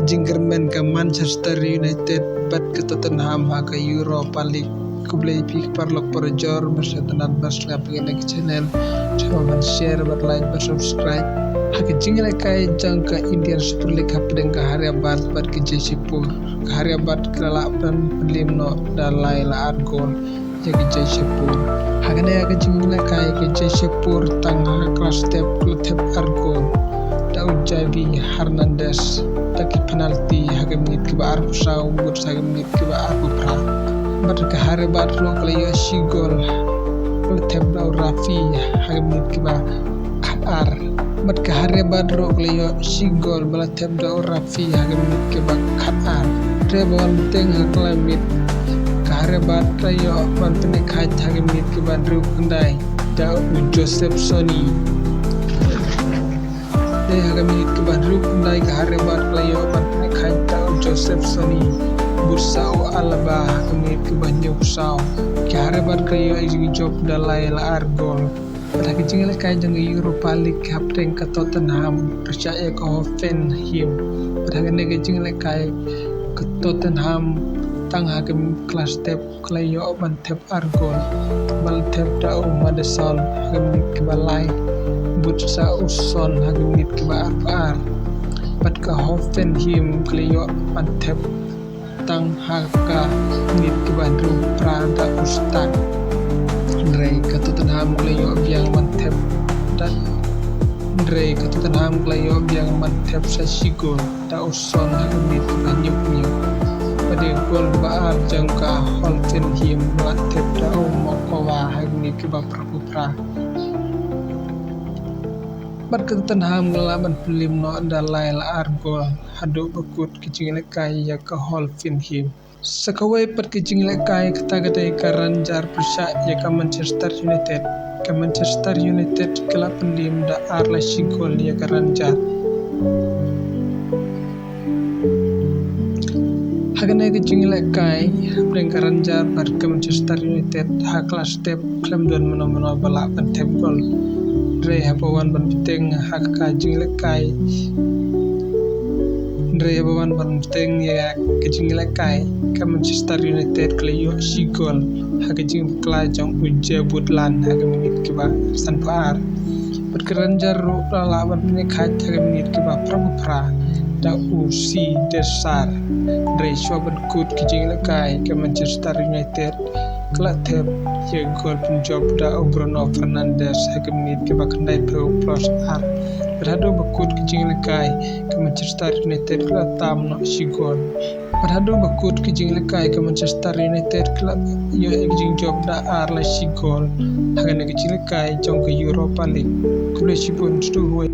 Jingerman ke Manchester United bat ke Tottenham ha ke Europa League kublai pi parlok perjor bersetenan berslap lagi channel coba man share ber like ber subscribe ha ke jingle kai jang ke Indian Super League ha pedeng ke hari bat ke Jaipur ke hari bat ke lapan limno dalai la argol ya ke Jaipur ha ke ne ke jingle kai ke Jaipur tang ha kelas tep argol Daud Javi Hernandez taki penalti hage menit ke bar pusau but hage menit ke bar pra bat ke hare bat lo kle si gol lo teb Daud Rafi hage menit ke bar ar bat ke hare bat lo kle si gol bala teb Daud Rafi hage menit ke bar ar trebon teng hakla mit ke hare bat kayo ban penek hage menit ke bar ru kendai Daud Joseph Sony haga menit ke baru kundai ke hari bat playo ban khaita Joseph Sony bursau alaba haga menit ke banyu busau ke hari bat kayo igi job dalai la argol pada kecingale kai jang Europa League kapten ke Tottenham percaya ke Hoffenheim pada ne kecingale kai ke Tottenham tang haga kelas tep klayo ban tep argol bal tep dau Madison haga menit ke balai Butsa uson hagi menit ke bar bat ke Hoffenheim kleo mantep tang haka menit ke bandru prada ustad Andre ke Tottenham kleo biang mantep dan Andre ke Tottenham kleo biang mantep sasigol da uson hagi menit ke banyuk pada gol baar jangka Hoffenheim mantep da mokowa hagi menit ke pra bat ke Tottenham ngelaban film no dalai la argol hadu bakut kicing lekai ya ke Hoffenheim sakawai pat kicing lekai ketagadai karanjar persa ya ke Manchester United kelap pendim da arla sigol ya karanjar hagana kicing lekai breng karanjar bat ke Manchester United ha kelas step klem don meno balak pentep gol Dre habawan ban peteng hak kajing lekai Dre habawan ban peteng ya kajing lekai ke Manchester United kleyo sigol hak kajing kelajang uja budlan hak menit ke ba sanpar berkeranjar lawan penekat hak menit ke ba pra da usi desar Dre shoban kut kajing lekai ke Manchester United Kelatep ya gol penjob da Bruno Fernandes hake menit ke bakandai plus ar berhadu bakut kicing lekai ke Manchester United kelatam no sigol berhadu bakut kicing lekai ke Manchester United kelap yo kicing job da ar la sigol hake ne kicing lekai jong ke Europa League kulesipun stu